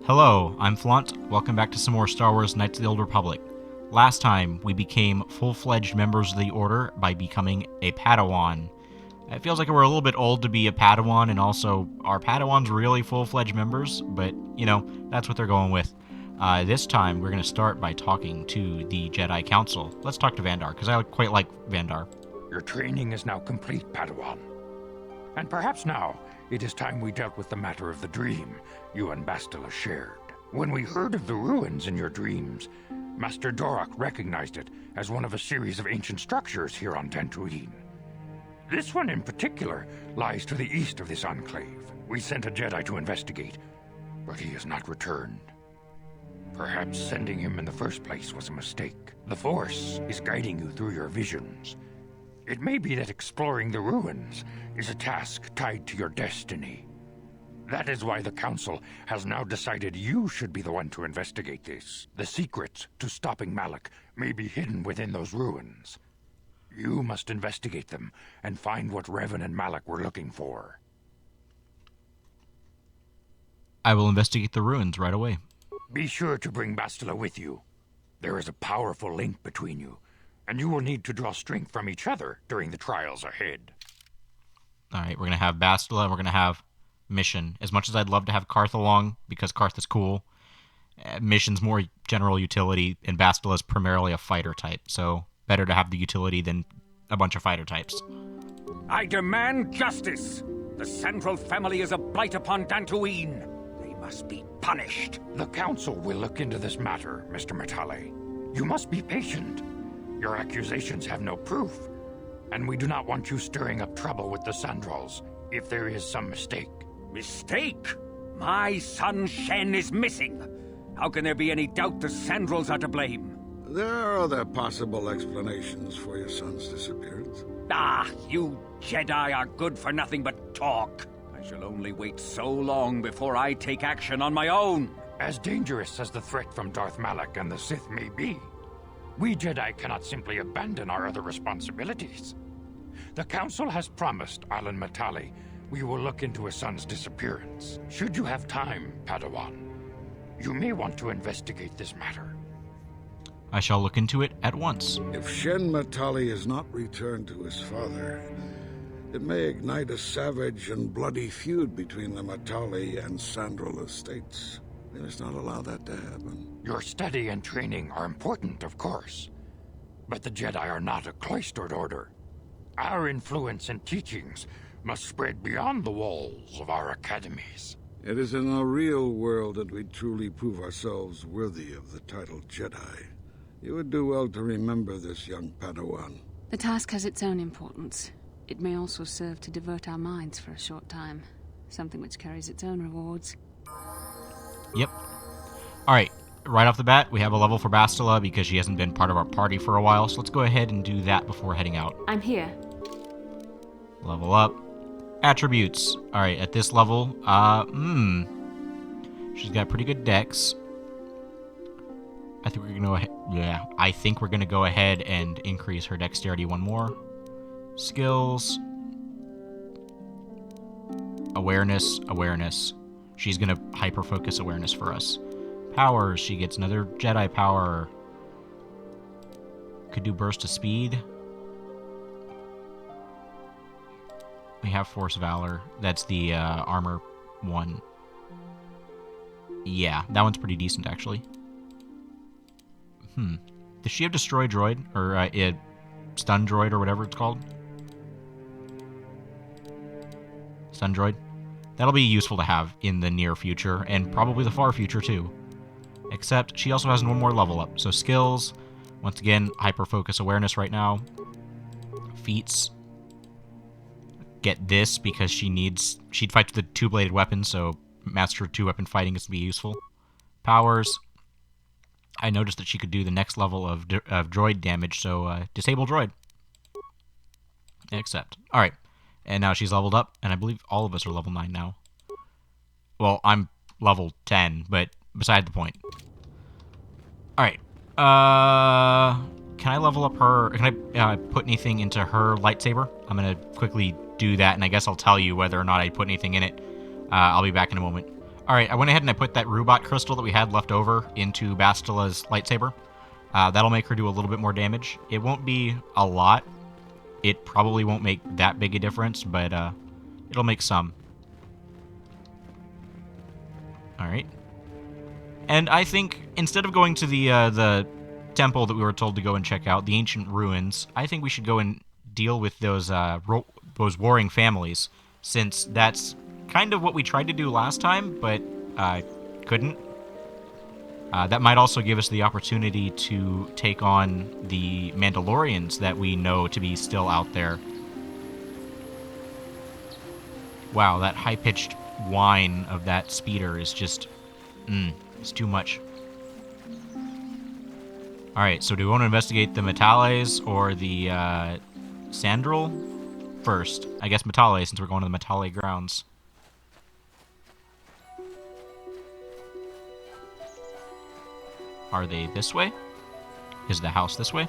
Hello, I'm Flaunt. Welcome back to some more Star Wars Knights of the Old Republic. Last time, we became full-fledged members of the Order by becoming a Padawan. It feels like we're a little bit old to be a Padawan, and also, are Padawans really full-fledged members? But, that's what they're going with. This time, we're going to start by talking to the Jedi Council. Let's talk to Vandar, because I quite like Vandar. Your training is now complete, Padawan. And perhaps now, it is time we dealt with the matter of the dream you and Bastila shared. When we heard of the ruins in your dreams, Master Dorak recognized it as one of a series of ancient structures here on Dantooine. This one in particular lies to the east of this enclave. We sent a Jedi to investigate, but he has not returned. Perhaps sending him in the first place was a mistake. The Force is guiding you through your visions. It may be that exploring the ruins is a task tied to your destiny. That is why the Council has now decided you should be the one to investigate this. The secrets to stopping Malak may be hidden within those ruins. You must investigate them and find what Revan and Malak were looking for. I will investigate the ruins right away. Be sure to bring Bastila with you. There is a powerful link between you, and you will need to draw strength from each other during the trials ahead. Alright, we're going to have Bastila, and we're going to have Mission. As much as I'd love to have Karth along, because Karth is cool, Mission's more general utility, and Bastila is primarily a fighter type, so better to have the utility than a bunch of fighter types. I demand justice! The Sandral family is a blight upon Dantooine. They must be punished. The Council will look into this matter, Mr. Matale. You must be patient. Your accusations have no proof, and we do not want you stirring up trouble with the Sandrals if there is some mistake. Mistake? My son Shen is missing. How can there be any doubt the Sandrals are to blame? There are other possible explanations for your son's disappearance. Ah, you Jedi are good for nothing but talk. I shall only wait so long before I take action on my own. As dangerous as the threat from Darth Malak and the Sith may be, we Jedi cannot simply abandon our other responsibilities. The Council has promised Alan Matale we will look into his son's disappearance. Should you have time, Padawan, you may want to investigate this matter. I shall look into it at once. If Shen Matale is not returned to his father, it may ignite a savage and bloody feud between the Matale and Sandral estates. We must not allow that to happen. Your study and training are important, of course, but the Jedi are not a cloistered order. Our influence and teachings must spread beyond the walls of our academies. It is in the real world that we truly prove ourselves worthy of the title Jedi. You would do well to remember this, young Padawan. The task has its own importance. It may also serve to divert our minds for a short time, something which carries its own rewards. Yep. Alright, right off the bat, we have a level for Bastila because she hasn't been part of our party for a while, so let's go ahead and do that before heading out. I'm here. Level up. Attributes. Alright, at this level, she's got pretty good dex. I think we're gonna go ahead and increase her dexterity one more. Skills. Awareness. She's gonna hyper-focus awareness for us. Powers, she gets another Jedi power. Could do burst of speed. We have Force Valor. That's the armor one. Yeah, that one's pretty decent, actually. Does she have Destroy Droid? Or Stun Droid, or whatever it's called? Stun Droid? That'll be useful to have in the near future, and probably the far future, too. Except, she also has one more level up. So skills, once again, hyper-focus awareness right now. Feats. Get this, because she'd fight with the two-bladed weapon, so Master of Two-Weapon fighting is to be useful. Powers. I noticed that she could do the next level of droid damage, so disable droid. Accept. Alright. And now she's leveled up, and I believe all of us are level 9 now. Well, I'm level 10, but beside the point. Alright. Can I level up her... Can I put anything into her lightsaber? I'm going to quickly do that, and I guess I'll tell you whether or not I put anything in it. I'll be back in a moment. Alright, I went ahead and I put that Rubot crystal that we had left over into Bastila's lightsaber. That'll make her do a little bit more damage. It won't be a lot. It probably won't make that big a difference, but it'll make some. Alright. And I think instead of going to the temple that we were told to go and check out, the ancient ruins, I think we should go and deal with those warring families, since that's kind of what we tried to do last time, but couldn't. That might also give us the opportunity to take on the Mandalorians that we know to be still out there. Wow, that high-pitched whine of that speeder is just... it's too much. Alright, so do we want to investigate the Matales or the Sandral first? I guess Matale, since we're going to the Matale grounds. Are they this way? Is the house this way?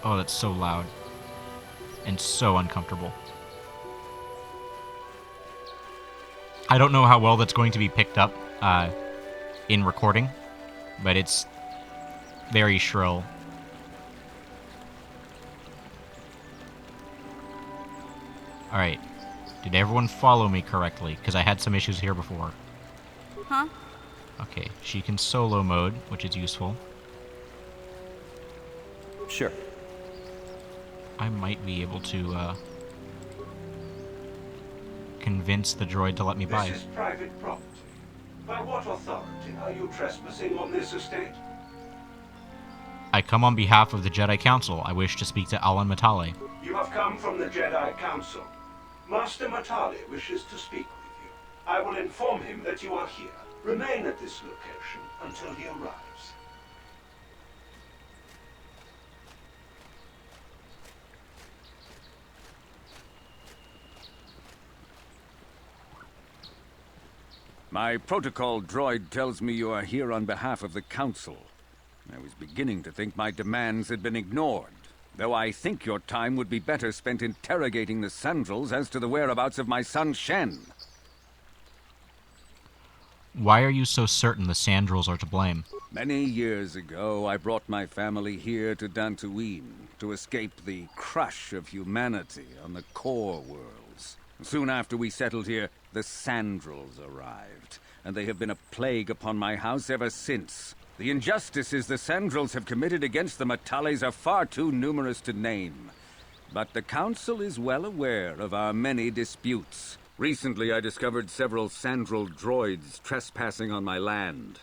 Oh, that's so loud. And so uncomfortable. I don't know how well that's going to be picked up in recording, but it's very shrill. Alright. Did everyone follow me correctly? Because I had some issues here before. Huh? Okay, she can solo mode, which is useful. Sure. I might be able to convince the droid to let me by. This is private property. By what authority are you trespassing on this estate? I come on behalf of the Jedi Council. I wish to speak to Alan Matale. You have come from the Jedi Council. Master Matale wishes to speak with you. I will inform him that you are here. Remain at this location until he arrives. My protocol droid tells me you are here on behalf of the Council. I was beginning to think my demands had been ignored, though I think your time would be better spent interrogating the Sandrals as to the whereabouts of my son Shen. Why are you so certain the Sandrals are to blame? Many years ago, I brought my family here to Dantooine to escape the crush of humanity on the core worlds. Soon after we settled here, the Sandrals arrived, and they have been a plague upon my house ever since. The injustices the Sandrals have committed against the Matales are far too numerous to name. But the Council is well aware of our many disputes. Recently, I discovered several Sandral droids trespassing on my land.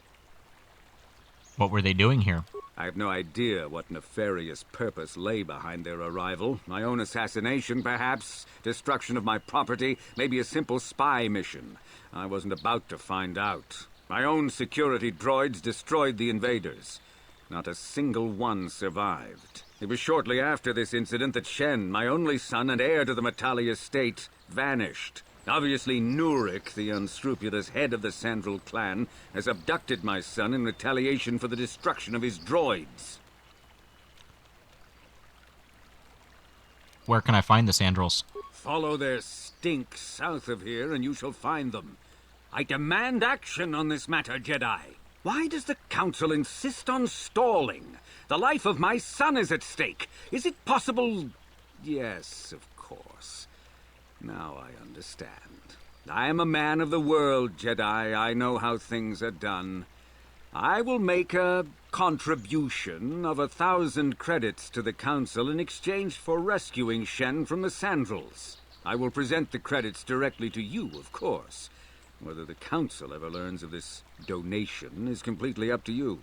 What were they doing here? I have no idea what nefarious purpose lay behind their arrival. My own assassination, perhaps? Destruction of my property? Maybe a simple spy mission? I wasn't about to find out. My own security droids destroyed the invaders. Not a single one survived. It was shortly after this incident that Shen, my only son and heir to the Matale estate, vanished. Obviously, Nurik, the unscrupulous head of the Sandral clan, has abducted my son in retaliation for the destruction of his droids. Where can I find the Sandrals? Follow their stink south of here and you shall find them. I demand action on this matter, Jedi. Why does the Council insist on stalling? The life of my son is at stake. Is it possible? Yes, of course. Now I understand. I am a man of the world, Jedi. I know how things are done. I will make a contribution of 1,000 credits to the Council in exchange for rescuing Shen from the Sandrals. I will present the credits directly to you, of course. Whether the Council ever learns of this donation is completely up to you.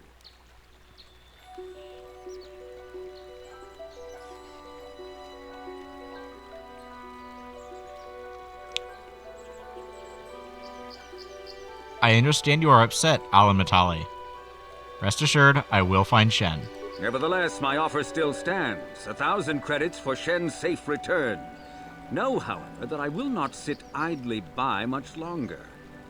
I understand you are upset, Alan Matale. Rest assured, I will find Shen. Nevertheless, my offer still stands. 1,000 credits for Shen's safe return. Know, however, that I will not sit idly by much longer.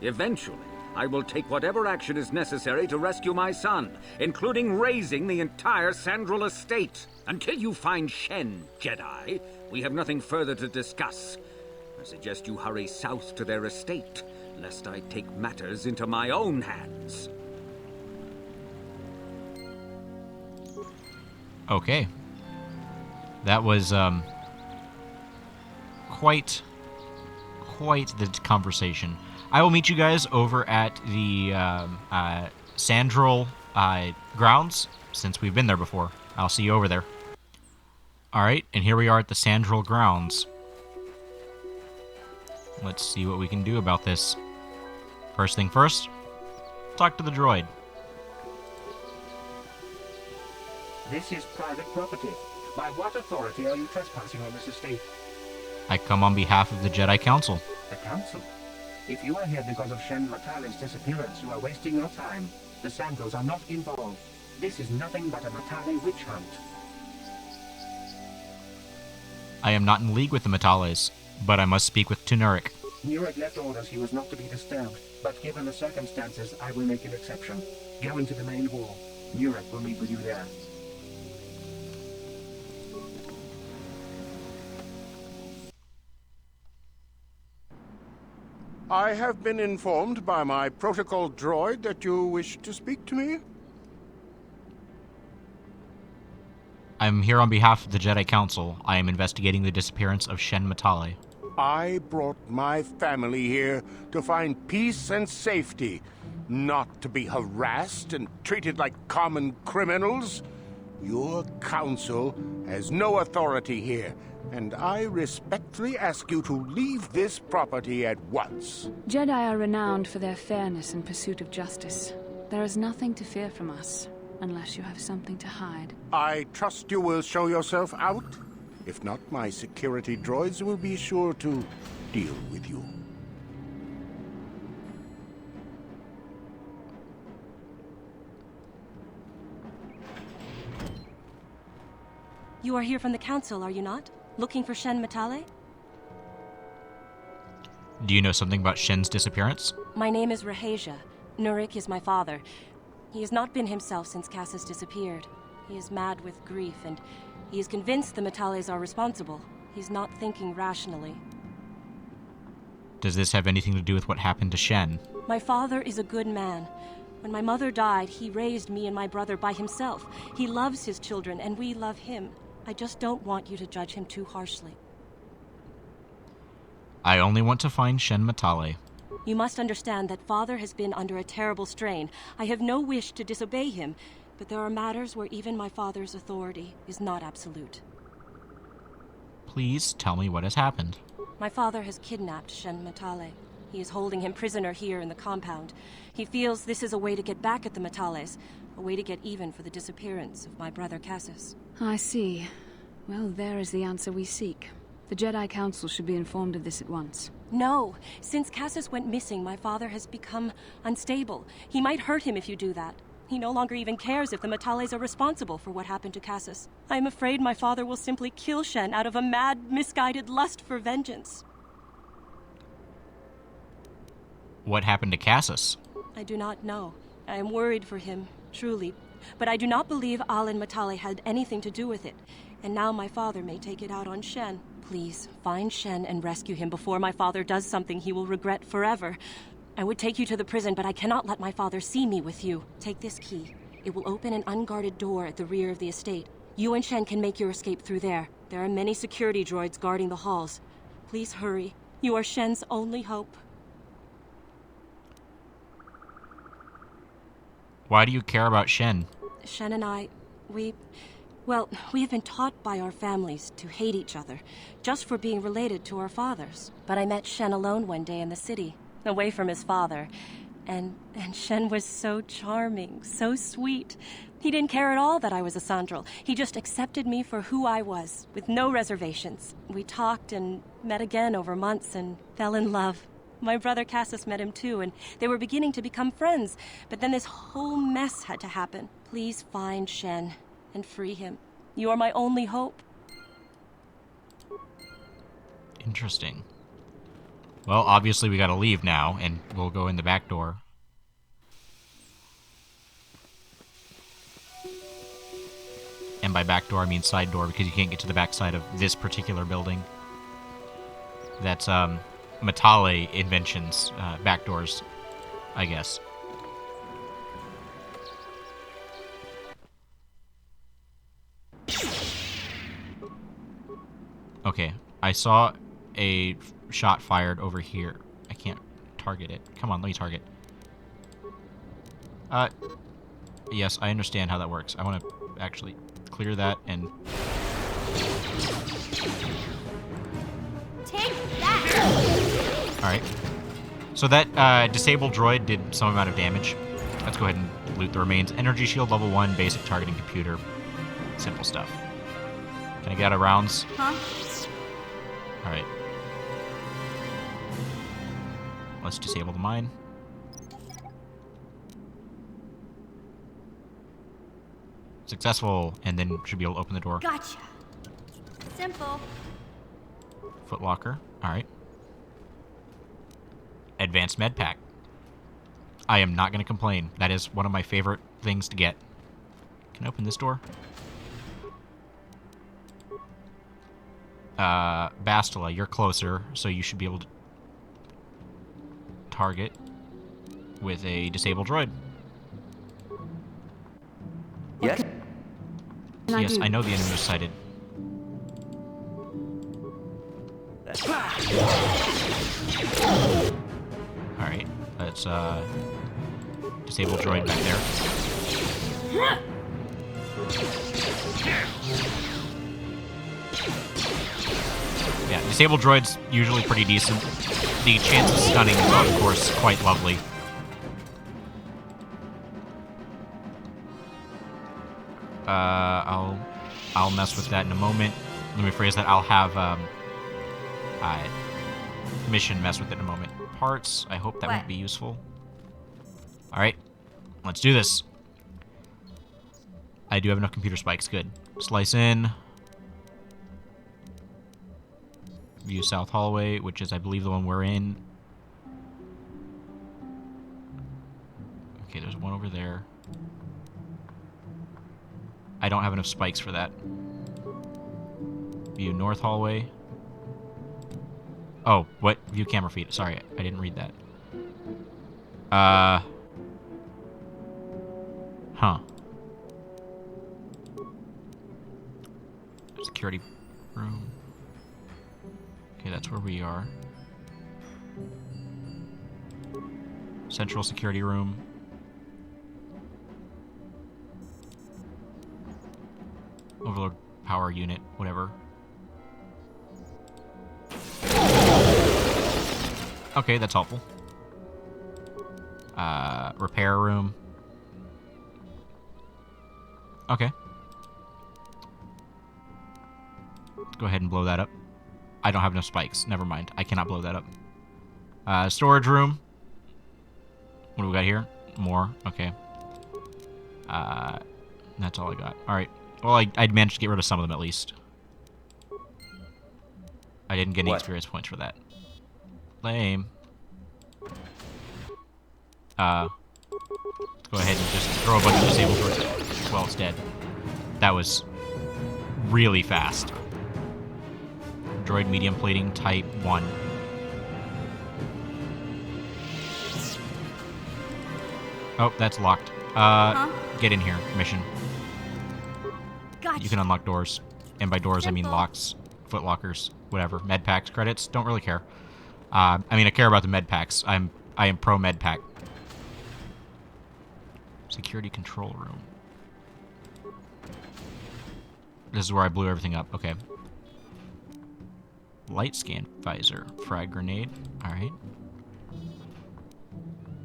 Eventually, I will take whatever action is necessary to rescue my son, including razing the entire Sandral estate. Until you find Shen, Jedi, we have nothing further to discuss. I suggest you hurry south to their estate. lest I take matters into my own hands. Okay. That was, quite the conversation. I will meet you guys over at the, Sandral, grounds, since we've been there before. I'll see you over there. Alright, and here we are at the Sandral grounds. Let's see what we can do about this. First thing first, talk to the droid. This is private property. By what authority are you trespassing on this estate? I come on behalf of the Jedi Council. The Council? If you are here because of Shen Matale's disappearance, you are wasting your time. The Sandrals are not involved. This is nothing but a Matale witch hunt. I am not in league with the Matales, but I must speak with Tunuric. Nurek left orders he was not to be disturbed, but given the circumstances, I will make an exception. Go into the main hall. Nurek will meet with you there. I have been informed by my protocol droid that you wish to speak to me. I'm here on behalf of the Jedi Council. I am investigating the disappearance of Shen Matale. I brought my family here to find peace and safety, not to be harassed and treated like common criminals. Your council has no authority here, and I respectfully ask you to leave this property at once. Jedi are renowned for their fairness and pursuit of justice. There is nothing to fear from us, unless you have something to hide. I trust you will show yourself out. If not, my security droids will be sure to deal with you. You are here from the Council, are you not? Looking for Shen Matale? Do you know something about Shen's disappearance? My name is Rahasia. Nurik is my father. He has not been himself since Cassis disappeared. He is mad with grief, and he is convinced the Matales are responsible. He's not thinking rationally. Does this have anything to do with what happened to Shen? My father is a good man. When my mother died, he raised me and my brother by himself. He loves his children, and we love him. I just don't want you to judge him too harshly. I only want to find Shen Matale. You must understand that Father has been under a terrible strain. I have no wish to disobey him, but there are matters where even my father's authority is not absolute. Please tell me what has happened. My father has kidnapped Shen Matale. He is holding him prisoner here in the compound. He feels this is a way to get back at the Matales, a way to get even for the disappearance of my brother Cassis. I see. Well, there is the answer we seek. The Jedi Council should be informed of this at once. No! Since Cassis went missing, my father has become unstable. He might hurt him if you do that. He no longer even cares if the Matales are responsible for what happened to Cassis. I am afraid my father will simply kill Shen out of a mad, misguided lust for vengeance. What happened to Cassis? I do not know. I am worried for him, truly. But I do not believe Alin Matale had anything to do with it. And now my father may take it out on Shen. Please, find Shen and rescue him before my father does something he will regret forever. I would take you to the prison, but I cannot let my father see me with you. Take this key. It will open an unguarded door at the rear of the estate. You and Shen can make your escape through there. There are many security droids guarding the halls. Please hurry. You are Shen's only hope. Why do you care about Shen? Shen and I, we have been taught by our families to hate each other, just for being related to our fathers. But I met Shen alone one day in the city, away from his father. And Shen was so charming, so sweet. He didn't care at all that I was a Sandral. He just accepted me for who I was, with no reservations. We talked and met again over months and fell in love. My brother Cassis met him too, and they were beginning to become friends. But then this whole mess had to happen. Please find Shen and free him. You are my only hope. Interesting. Well, obviously we gotta leave now, and we'll go in the back door. And by back door, I mean side door, because you can't get to the back side of this particular building. That's, Matale inventions, backdoors, I guess. Okay, I saw a shot fired over here. I can't target it. Come on, let me target. Yes, I understand how that works. I want to actually clear that and... Take that! Alright. So that disabled droid did some amount of damage. Let's go ahead and loot the remains. Energy shield level 1, basic targeting computer. Simple stuff. Can I get out of rounds? Huh? Alright. Let's disable the mine. Successful, and then should be able to open the door. Gotcha. Simple. Footlocker. Alright. Advanced med pack. I am not going to complain. That is one of my favorite things to get. Can I open this door? Bastila, you're closer, so you should be able to target with a disabled droid. Yes? Yes, I know the enemy was sighted. Alright, let's disable droid back there. Yeah, disabled droid's usually pretty decent. The chance of stunning is, of course, quite lovely. I'll mess with that in a moment. Let me phrase that. I'll have mission mess with it in a moment. Parts. I hope that won't be useful. All right, let's do this. I do have enough computer spikes. Good. Slice in. View south hallway, which is, I believe, the one we're in. Okay, there's one over there. I don't have enough spikes for that. View north hallway. Oh, what? View camera feed. Sorry, I didn't read that. Huh. Security room. Okay, that's where we are. Central security room. Overload power unit, whatever. Okay, that's helpful. Repair room. Okay. Let's go ahead and blow that up. I don't have enough spikes. Never mind. I cannot blow that up. Storage room. What do we got here? More. Okay. That's all I got. Alright. Well, I'd managed to get rid of some of them at least. I didn't get any experience points for that. Lame. Let's go ahead and just throw a bunch of disabled droids. Well, it's dead. That was really fast. Droid medium plating type 1. Oh, that's locked. Get in here. Mission. Gotcha. You can unlock doors. And by doors, I mean locks, foot lockers, whatever. Med packs, credits, don't really care. I mean, I care about the med packs. I am pro med pack. Security control room. This is where I blew everything up. Okay. Light scan visor. Frag grenade. Alright.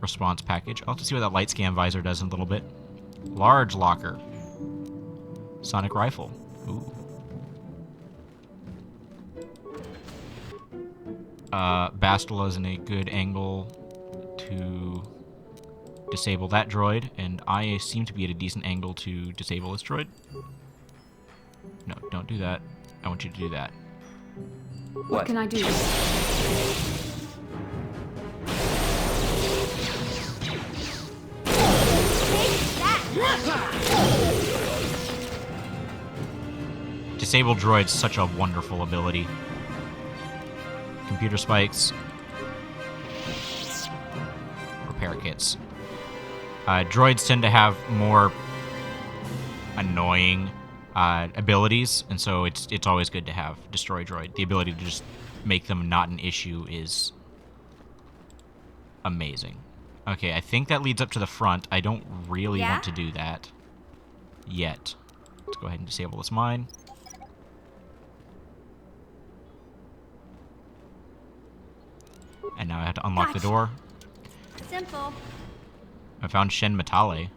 Response package. I'll have to see what that light scan visor does in a little bit. Large locker. Sonic rifle. Ooh. Bastila's in a good angle to disable that droid, and I seem to be at a decent angle to disable this droid. No, don't do that. I want you to do that. What can I do? Disable droid's such a wonderful ability. Computer spikes. duplicates. Droids tend to have more annoying abilities, and so it's always good to have Destroy Droid. The ability to just make them not an issue is amazing. Okay, I think that leads up to the front. I don't really want to do that yet. Let's go ahead and disable this mine. And now I have to unlock the door. Simple. I found Shen Matale.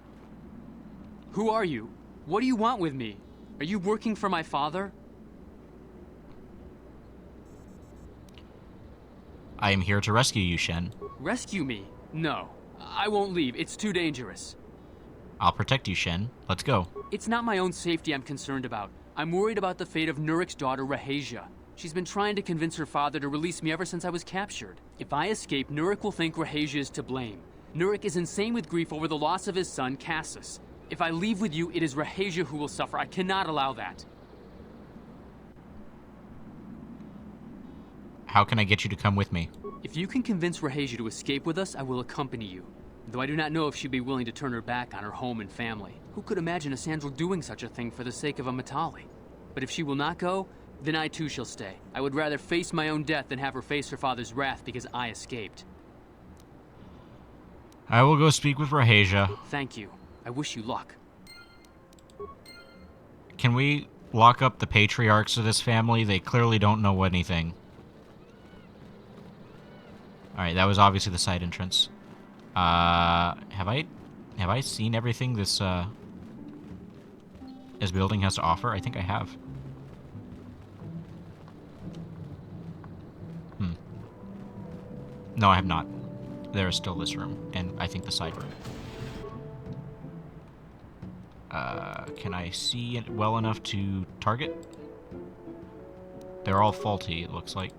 Who are you? What do you want with me? Are you working for my father? I am here to rescue you, Shen. Rescue me? No. I won't leave. It's too dangerous. I'll protect you, Shen. Let's go. It's not my own safety I'm concerned about. I'm worried about the fate of Nurik's daughter, Rahasia. She's been trying to convince her father to release me ever since I was captured. If I escape, Nurik will think Rahasia is to blame. Nurik is insane with grief over the loss of his son, Cassus. If I leave with you, it is Rahasia who will suffer. I cannot allow that. How can I get you to come with me? If you can convince Rahasia to escape with us, I will accompany you. Though I do not know if she'd be willing to turn her back on her home and family. Who could imagine a Sandral doing such a thing for the sake of a Matale? But if she will not go, then I too shall stay. I would rather face my own death than have her face her father's wrath because I escaped. I will go speak with Rahasia. Thank you. I wish you luck. Can we lock up the patriarchs of this family? They clearly don't know anything. Alright, that was obviously the side entrance. Have I seen everything this building has to offer? I think I have. No, I have not. There is still this room, and I think the side room. Can I see it well enough to target? They're all faulty, it looks like.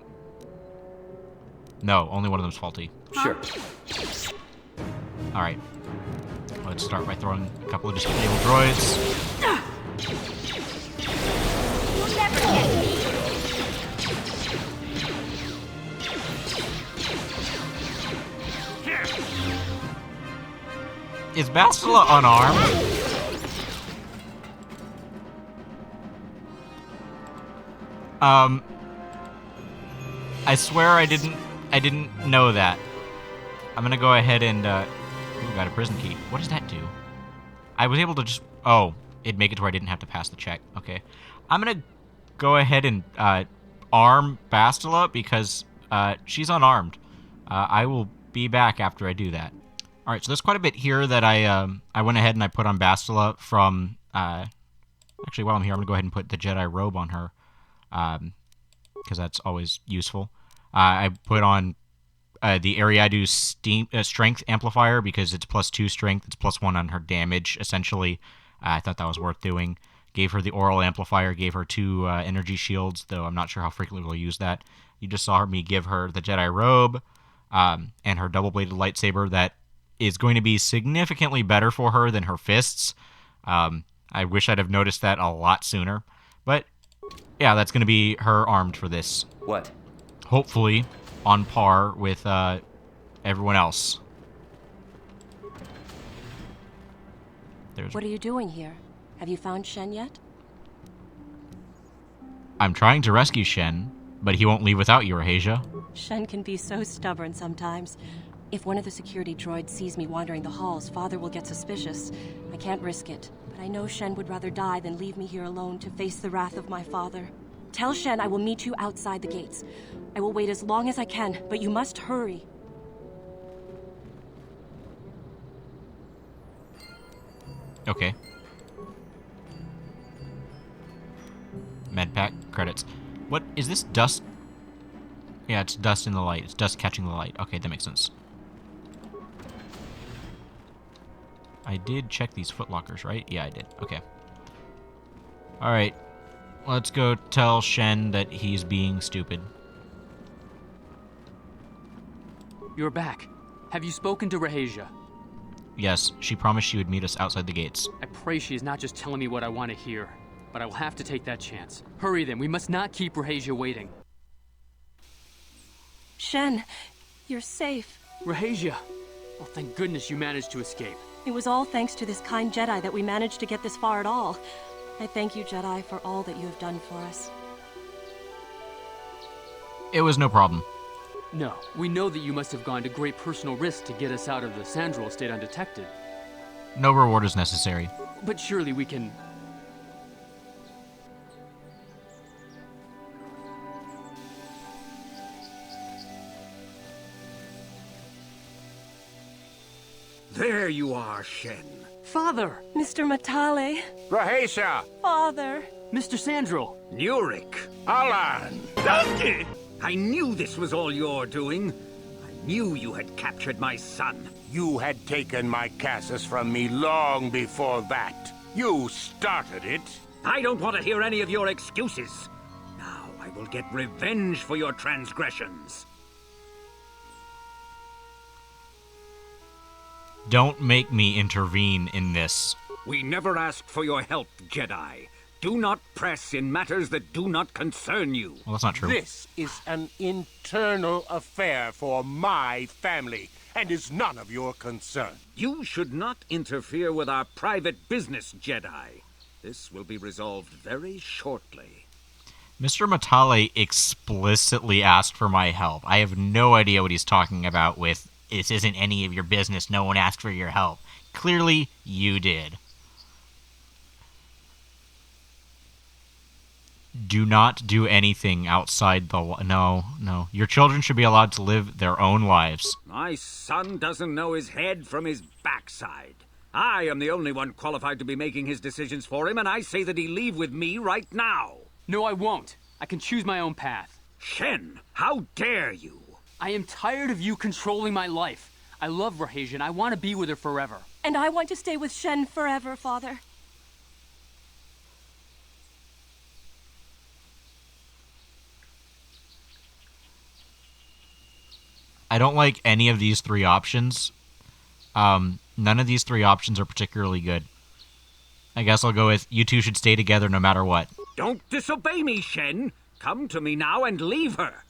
No, only one of them's faulty. Sure. Alright. Let's start by throwing a couple of disabled droids. You'll never get me. Is Bastila unarmed? I swear I didn't know that. I'm gonna go ahead and, ooh, got a prison key. What does that do? I was able to just, oh, it'd make it to where I didn't have to pass the check. Okay. I'm gonna go ahead and, arm Bastila because, she's unarmed. I will be back after I do that. Alright, so there's quite a bit here that I went ahead and I put on Bastila from, actually, while I'm here, I'm gonna go ahead and put the Jedi robe on her, because that's always useful. I put on the Ariadu strength amplifier because it's +2 strength, it's +1 on her damage, essentially. I thought that was worth doing. Gave her the oral amplifier, gave her 2 energy shields, though I'm not sure how frequently we'll use that. You just saw me give her the Jedi robe and her double-bladed lightsaber that is going to be significantly better for her than her fists. I wish I'd have noticed that a lot sooner. But, yeah, that's going to be her armed for this. What? Hopefully on par with everyone else. What are you doing here? Have you found Shen yet? I'm trying to rescue Shen, but he won't leave without you, Rahasia. Shen can be so stubborn sometimes. If one of the security droids sees me wandering the halls, Father will get suspicious. I can't risk it, but I know Shen would rather die than leave me here alone to face the wrath of my father. Tell Shen I will meet you outside the gates. I will wait as long as I can, but you must hurry. Okay. Medpack credits. What is this dust? Yeah, it's dust in the light. It's dust catching the light. Okay, that makes sense. I did check these footlockers, right? Yeah, I did. Okay. Alright. Let's go tell Shen that he's being stupid. You're back. Have you spoken to Rahasia? Yes, she promised she would meet us outside the gates. I pray she is not just telling me what I want to hear, but I will have to take that chance. Hurry then, we must not keep Rahasia waiting. Shen, you're safe. Rahasia, Well, thank goodness you managed to escape. It was all thanks to this kind Jedi that we managed to get this far at all. I thank you, Jedi, for all that you have done for us. It was no problem. No, we know that you must have gone to great personal risk to get us out of the Sandral estate undetected. No reward is necessary. But surely we can... There you are, Shen. Father! Mr. Matale. Rahesia! Father. Mr. Sandral! Nurik. Alan! Donkey! I knew this was all your doing. I knew you had captured my son. You had taken my Cassus from me long before that. You started it. I don't want to hear any of your excuses. Now I will get revenge for your transgressions. Don't make me intervene in this. We never asked for your help, Jedi. Do not press in matters that do not concern you. Well, that's not true. This is an internal affair for my family, and is none of your concern. You should not interfere with our private business, Jedi. This will be resolved very shortly. Mr. Matale explicitly asked for my help. I have no idea what he's talking about with, "This isn't any of your business, no one asked for your help." Clearly, you did. Do not do anything outside the... No. Your children should be allowed to live their own lives. My son doesn't know his head from his backside. I am the only one qualified to be making his decisions for him, and I say that he leave with me right now. No, I won't. I can choose my own path. Shen, how dare you? I am tired of you controlling my life. I love Rahesia, and I want to be with her forever. And I want to stay with Shen forever, Father. I don't like any of these three options. None of these three options are particularly good. I guess I'll go with you two should stay together no matter what. Don't disobey me, Shen. Come to me now and leave her.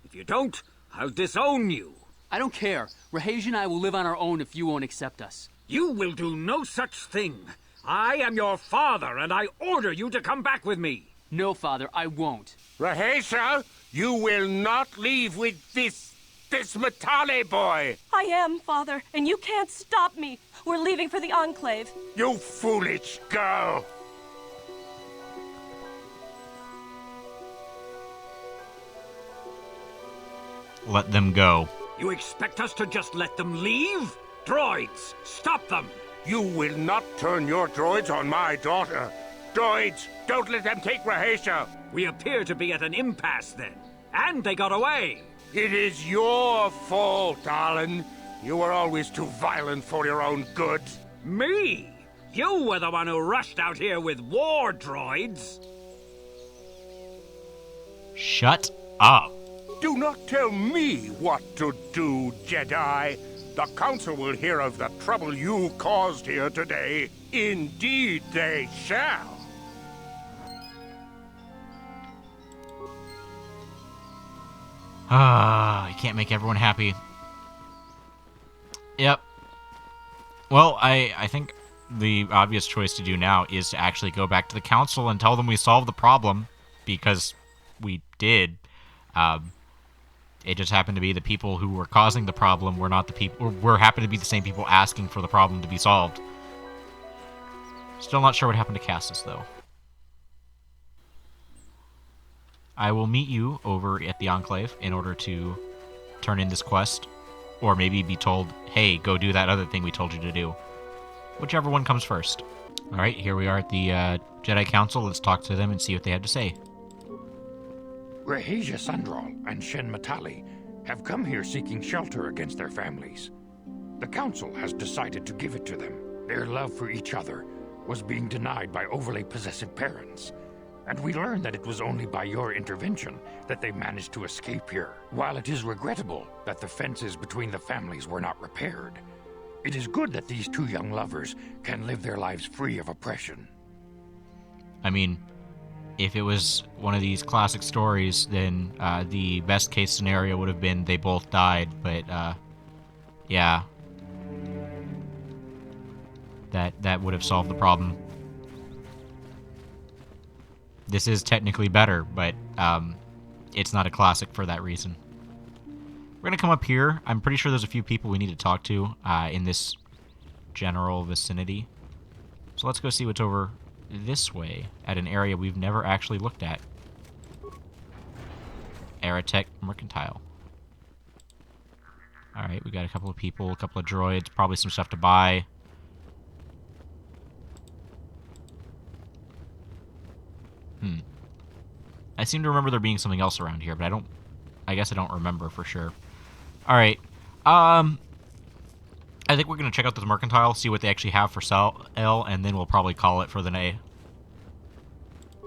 If you don't, I'll disown you. I don't care. Rahesia and I will live on our own if you won't accept us. You will do no such thing. I am your father, and I order you to come back with me. No, Father, I won't. Rahesia, you will not leave with this Matale boy! I am, Father, and you can't stop me. We're leaving for the Enclave. You foolish girl! Let them go. You expect us to just let them leave? Droids, stop them! You will not turn your droids on my daughter. Droids, don't let them take Rahesia. We appear to be at an impasse then. And they got away. It is your fault, Alan. You were always too violent for your own good. Me? You were the one who rushed out here with war droids. Shut up. Do not tell me what to do, Jedi. The Council will hear of the trouble you caused here today. Indeed they shall. I can't make everyone happy. Yep. Well, I think the obvious choice to do now is to actually go back to the Council and tell them we solved the problem, because we did. It just happened to be the people who were causing the problem were not the people, or happened to be the same people asking for the problem to be solved. Still not sure what happened to Cassus, though. I will meet you over at the Enclave in order to turn in this quest, or maybe be told, hey, go do that other thing we told you to do. Whichever one comes first. Alright, here we are at the Jedi Council. Let's talk to them and see what they have to say. Rahesia Sandral and Shen Matale have come here seeking shelter against their families. The Council has decided to give it to them. Their love for each other was being denied by overly possessive parents. And we learned that it was only by your intervention that they managed to escape here. While it is regrettable that the fences between the families were not repaired, it is good that these two young lovers can live their lives free of oppression. I mean, if it was one of these classic stories, then the best case scenario would have been they both died, but yeah. that would have solved the problem. This is technically better, but it's not a classic for that reason. We're going to come up here. I'm pretty sure there's a few people we need to talk to in this general vicinity. So let's go see what's over this way at an area we've never actually looked at. Aerotech Mercantile. Alright, we got a couple of people, a couple of droids, probably some stuff to buy. I seem to remember there being something else around here, but I guess I don't remember for sure. Alright, I think we're going to check out this Mercantile, see what they actually have for sale, and then we'll probably call it for the day.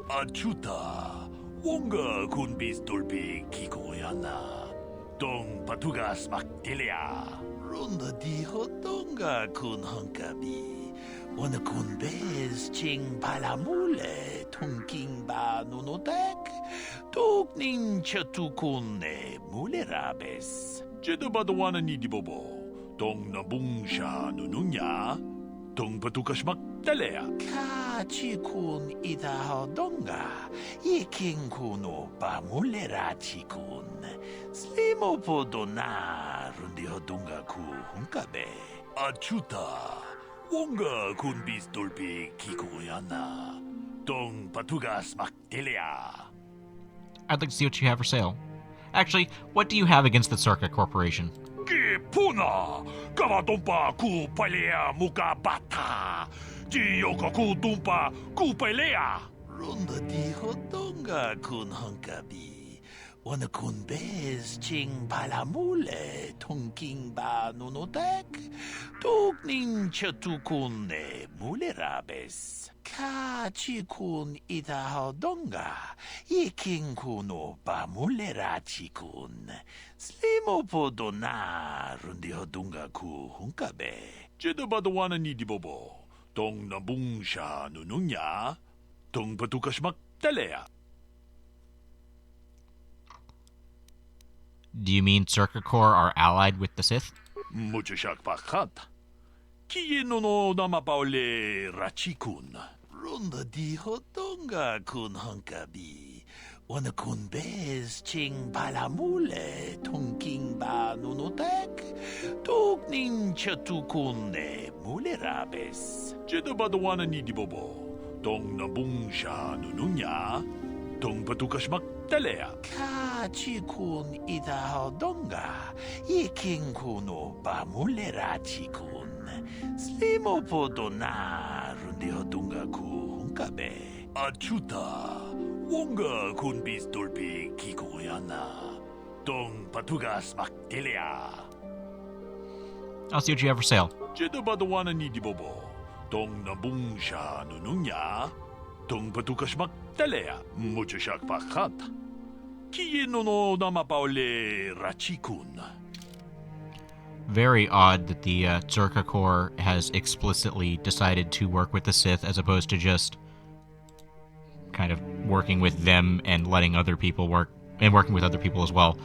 Achuta, wonga kun bistolpi kikoyana, dong patugas maktilia, runda di hotonga kun hunkabi. Wana kun bez ching palamule tunking ba nunotek tuk nin chatukun ne mulerabes. Jedabadawana ni dibobo tong nabungsha nununya tong patukas maktalea. Kachikun idahodonga iking kuno pa mulera chikun slimo podona rundi hodunga ku hunkabe. Achuta. Wonga kun bistolpi kikoyana. Dong patugas maktilia. I'd like to see what you have for sale. Actually, what do you have against the Circa Corporation? Ki puna! Kavatumpa ku palea muka bata! Jiyoka ku tumpa ku palea! Runda di hotonga kun hunkabi. Wana kun bez ching palamule tongking ba nunotek tuk nin chatukun ne mulerabes. Kachikun itahodonga iking kuno ba mulerachikun slimo podona rundi hodunga ku hunkabe. Jedabadawana ni dibobo tong nabungsha nununya tong patukas maktalea. Do you mean Circa Corps are allied with the Sith? Mucho shakpakat. Kieno no namapaule rachikun. Runda di hotonga kun hunkabi. Wana kun bez ching palamule tongking ba nunotek. Tuk nin chatukun ne mulerabes. Jedabadawana ni dibobo. Tong nabungsha nununya. Tong patukas maktalea. Kachikun idahodonga iking kuno ba mulerachikun slimo podona rundi hodunga ku hunkabe. Achuta wonga kun bistolpi kikoyana tong patugas maktilia. I'll see what you have for sale. Jedabadawana ni dibobo tong nabungsha nununya tong patukas maktalea. Mucho shakpakat. Kieno no namapaule rachikun. Very odd that the Circa Corps has explicitly decided to work with the Sith as opposed to just kind of working with them and letting other people work, and working with other people as well.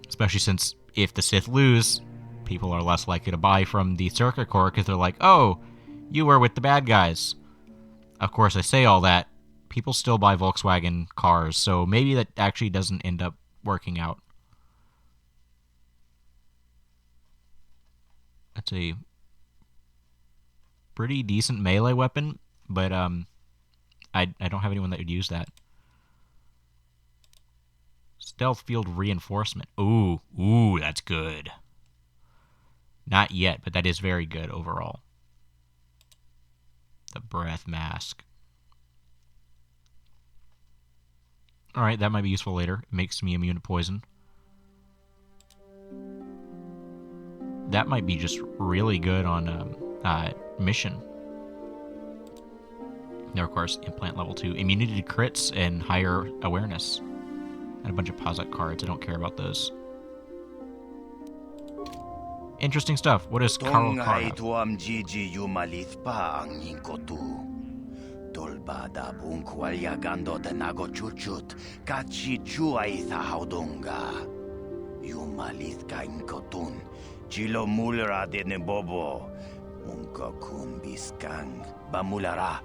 Especially since if the Sith lose, people are less likely to buy from the Circa Corps because they're like, oh, you were with the bad guys. Of course, I say all that. People still buy Volkswagen cars, so maybe that actually doesn't end up working out. That's a pretty decent melee weapon, but I don't have anyone that would use that. Stealth field reinforcement. Ooh, that's good. Not yet, but that is very good overall. The breath mask. Alright, that might be useful later. It makes me immune to poison. That might be just really good on mission. Now, of course, implant level 2. Immunity to crits and higher awareness. And a bunch of Pazak cards. I don't care about those. Interesting stuff. What is Karl Karna? Tolbada bunkwalya gando tenago chuchut, kachi chua itha haudonga. Yumalith ka inkotun, chilo mulra de nebobo, Unka kun biskang bamulara.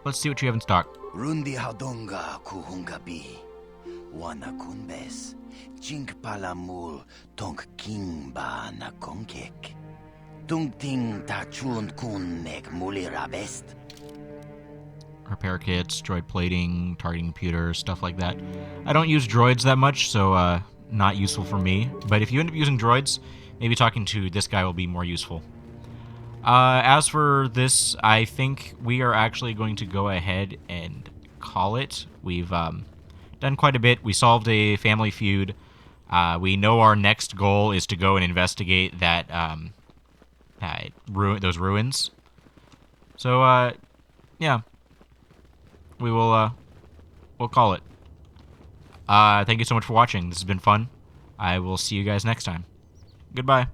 Let's see what you have in stock. Rundi Haudonga kuhungabi. Wana kunbes. Chink palamul tonk kimba na konkek. Tungting tachun kunnek mulirabest. Repair kits, droid plating, targeting computers, stuff like that. I don't use droids that much, so not useful for me. But if you end up using droids, maybe talking to this guy will be more useful. As for this, I think we are actually going to go ahead and call it. We've done quite a bit. We solved a family feud. We know our next goal is to go and investigate that those ruins. So yeah, we will we'll call it. Thank you so much for watching. This has been fun. I will see you guys next time. Goodbye.